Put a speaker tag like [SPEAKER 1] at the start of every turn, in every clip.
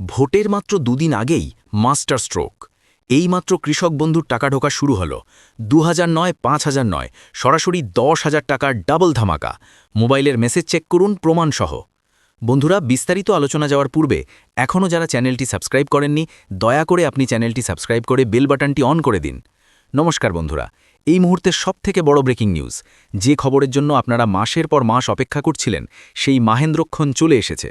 [SPEAKER 1] ভোটের মাত্র দুদিন আগেই মাস্টার স্ট্রোক। এইমাত্র কৃষক বন্ধুর টাকা ঢোকা শুরু হলো। ২০০০ নয়, ৫০০০ নয়, সরাসরি ১০,০০০ টাকার ডাবল ধামাকা। মোবাইলের মেসেজ চেক করুন প্রমাণসহ। বন্ধুরা, বিস্তারিত আলোচনা যাওয়ার পূর্বে এখনও যারা চ্যানেলটি সাবস্ক্রাইব করেননি, দয়া করে আপনি চ্যানেলটি সাবস্ক্রাইব করে বেল বাটনটি অন করে দিন। নমস্কার বন্ধুরা, এই মুহূর্তের সবথেকে বড় ব্রেকিং নিউজ, যে খবরের জন্য আপনারা মাসের পর মাস অপেক্ষা করছিলেন, সেই মাহেন্দ্রক্ষণ চলে এসেছে।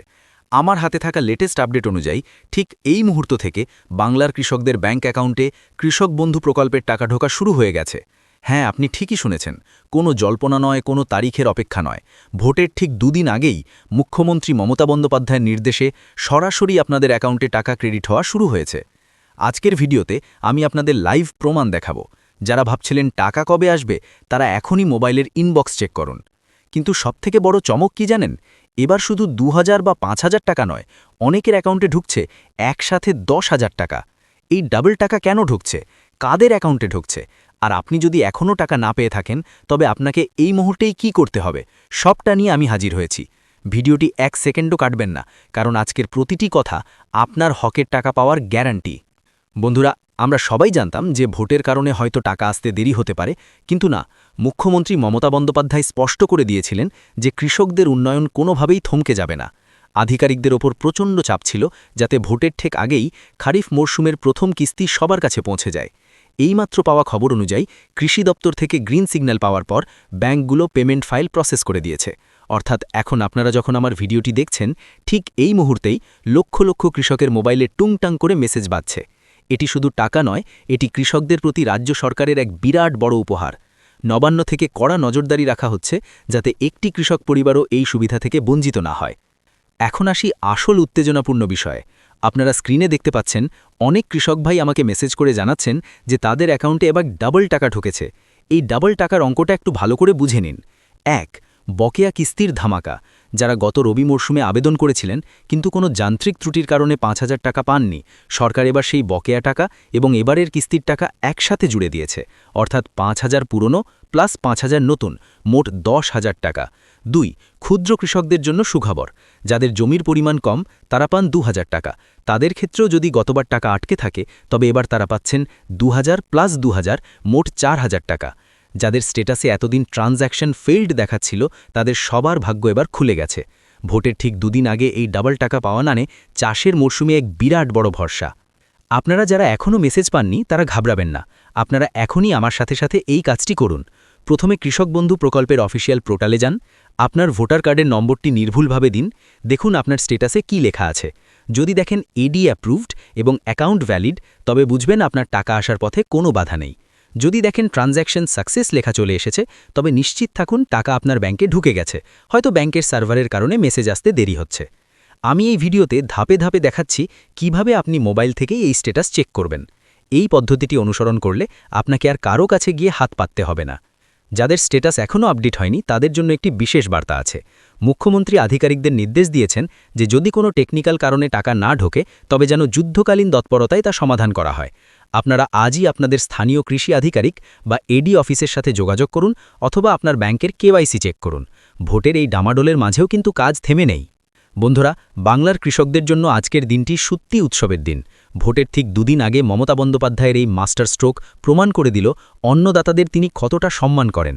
[SPEAKER 1] আমার হাতে থাকা লেটেস্ট আপডেট অনুযায়ী ঠিক এই মুহূর্ত থেকে বাংলার কৃষকদের ব্যাংক অ্যাকাউন্টে কৃষক বন্ধু প্রকল্পের টাকা ঢোকা শুরু হয়ে গেছে। হ্যাঁ, আপনি ঠিকই শুনেছেন, কোনো জল্পনা নয়, কোনো তারিখের অপেক্ষা নয়। ভোটের ঠিক দুদিন আগেই মুখ্যমন্ত্রী মমতা বন্দ্যোপাধ্যায়ের নির্দেশে সরাসরি আপনাদের অ্যাকাউন্টে টাকা ক্রেডিট হওয়া শুরু হয়েছে। আজকের ভিডিওতে আমি আপনাদের লাইভ প্রমাণ দেখাবো। যারা ভাবছিলেন টাকা কবে আসবে, তারা এখনই মোবাইলের ইনবক্স চেক করুন। কিন্তু সবথেকে বড় চমক কি জানেন? এবার শুধু ২,০০০ বা ৫,০০০ টাকা নয়, অনেকের অ্যাকাউন্টে ঢুকছে একসাথে ১০,০০০ টাকা। এই ডাবল টাকা কেন ঢুকছে, কাদের অ্যাকাউন্টে ঢুকছে, আর আপনি যদি এখনও টাকা না পেয়ে থাকেন, তবে আপনাকে এই মুহূর্তেই কি করতে হবে, সবটা নিয়ে আমি হাজির হয়েছি। ভিডিওটি ১ সেকেন্ডও কাটবেন না, কারণ আজকের প্রতিটি কথা আপনার হকের টাকা পাওয়ার গ্যারান্টি। বন্ধুরা, আমরা সবাই জানতাম যে ভোটের কারণে হয়তো টাকা আসতে দেরি হতে পারে, কিন্তু না, মুখ্যমন্ত্রী মমতা বন্দ্যোপাধ্যায় স্পষ্ট করে দিয়েছিলেন যে কৃষকদের উন্নয়ন কোনোভাবেই থমকে যাবে না। আধিকারিকদের ওপর প্রচণ্ড চাপ ছিল যাতে ভোটের ঠিক আগেই খারিফ মরশুমের প্রথম কিস্তি সবার কাছে পৌঁছে যায়। এইমাত্র পাওয়া খবর অনুযায়ী কৃষি দপ্তর থেকে গ্রিন সিগন্যাল পাওয়ার পর ব্যাংকগুলো পেমেন্ট ফাইল প্রসেস করে দিয়েছে। অর্থাৎ এখন আপনারা যখন আমার ভিডিওটি দেখছেন, ঠিক এই মুহূর্তেই লক্ষ লক্ষ কৃষকের মোবাইলে টুংটাং করে মেসেজ বাজছে। এটি শুধু টাকা নয়, এটি কৃষকদের প্রতি রাজ্য সরকারের এক বিরাট বড় উপহার। নবান্ন থেকে কড়া নজরদারি রাখা হচ্ছে যাতে একটি কৃষক পরিবারও এই সুবিধা থেকে বঞ্চিত না হয়। এখন আসি আসল উত্তেজনাপূর্ণ বিষয়ে। আপনারা স্ক্রিনে দেখতে পাচ্ছেন, অনেক কৃষক ভাই আমাকে মেসেজ করে জানাচ্ছেন যে তাদের অ্যাকাউন্টে এবার ডাবল টাকা ঢুকেছে। এই ডাবল টাকার অঙ্কটা একটু ভালো করে বুঝে নিন। ১. বকেয়া কিস্তির ধামাকা। যারা গত রবি মরশুমে আবেদন করেছিলেন কিন্তু কোনো যান্ত্রিক ত্রুটির কারণে ৫,০০০ টাকা পাননি, সরকার এবার সেই বকেয়া টাকা এবং এবারের কিস্তির টাকা একসাথে জুড়ে দিয়েছে। অর্থাৎ ৫,০০০ পুরনো প্লাস ৫,০০০ নতুন, মোট ১০,০০০ টাকা। ২. ক্ষুদ্র কৃষকদের জন্য সুখবর। যাদের জমির পরিমাণ কম, তারা পান ২,০০০ টাকা। তাদের ক্ষেত্রেও যদি গতবার টাকা আটকে থাকে, তবে এবার তারা পাচ্ছেন ২,০০০ প্লাস ২,০০০, মোট ৪,০০০ টাকা। যাদের স্টেটাসে এতদিন ট্রানজ্যাকশন ফেইল্ড দেখাচ্ছিল, তাদের সবার ভাগ্য এবার খুলে গেছে। ভোটের ঠিক দুদিন আগে এই ডাবল টাকা পাওয়া মানে চাষের মরশুমে এক বিরাট বড় ভরসা। আপনারা যারা এখনও মেসেজ পাননি, তারা ঘাবড়াবেন না। আপনারা এখনই আমার সাথে সাথে এই কাজটি করুন। প্রথমে কৃষক বন্ধু প্রকল্পের অফিসিয়াল পোর্টালে যান, আপনার ভোটার কার্ডের নম্বরটি নির্ভুলভাবে দিন। দেখুন আপনার স্টেটাসে কি লেখা আছে। যদি দেখেন এডি অ্যাপ্রুভড এবং অ্যাকাউন্ট ভ্যালিড, তবে বুঝবেন আপনার টাকা আসার পথে কোনো বাধা নেই। যদি দেখেন ট্রানজ্যাকশন সাকসেস লেখা চলে এসেছে, তবে নিশ্চিত থাকুন টাকা আপনার ব্যাংকে ঢুকে গেছে। হয়তো ব্যাংকের সার্ভারের কারণে মেসেজ আসতে দেরি হচ্ছে। আমি এই ভিডিওতে ধাপে ধাপে দেখাচ্ছি কিভাবে আপনি মোবাইল থেকেই এই স্ট্যাটাস চেক করবেন। এই পদ্ধতিটি অনুসরণ করলে আপনাকে আর কারো কাছে গিয়ে হাত পাততে হবে না। যাদের স্ট্যাটাস এখনও আপডেট হয়নি, তাদের জন্য একটি বিশেষ বার্তা আছে। মুখ্যমন্ত্রী আধিকারিকদের নির্দেশ দিয়েছেন যে যদি কোনো টেকনিক্যাল কারণে টাকা না ঢোকে, তবে যেন যুদ্ধকালীন তৎপরতায় তা সমাধান করা হয়। আপনারা আজই আপনাদের স্থানীয় কৃষি আধিকারিক বা এডি অফিসের সাথে যোগাযোগ করুন, অথবা আপনার ব্যাংকের কেওয়াইসি চেক করুন। ভোটের এই ডামাডোলের মাঝেও কিন্তু কাজ থেমে নেই। বন্ধুরা, বাংলার কৃষকদের জন্য আজকের দিনটি সত্যি উৎসবের দিন। ভোটের ঠিক দুদিন আগে মমতা বন্দ্যোপাধ্যায়ের এই মাস্টার স্ট্রোক প্রমাণ করে দিল অন্নদাতাদের তিনি কতটা সম্মান করেন।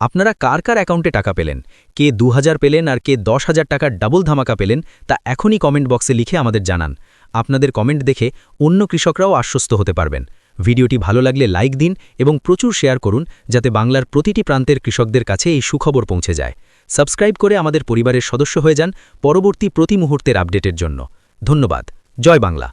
[SPEAKER 1] আপনারা কার কার অ্যাকাউন্টে টাকা পেলেন, কে ২,০০০ পেলেন আর কে ১০,০০০ টাকার ডাবল ধামাকা পেলেন, তা এখনই কমেন্ট বক্সে লিখে আমাদের জানান। আপনাদের কমেন্ট দেখে অন্য কৃষকরাও আশ্বস্ত হতে পারবেন। ভিডিওটি ভালো লাগলে লাইক দিন এবং প্রচুর শেয়ার করুন, যাতে বাংলার প্রতিটি প্রান্তের কৃষকদের কাছে এই সুখবর পৌঁছে যায়। সাবস্ক্রাইব করে আমাদের পরিবারের সদস্য হয়ে যান পরবর্তী প্রতি মুহূর্তের আপডেটের জন্য। ধন্যবাদ। জয় বাংলা।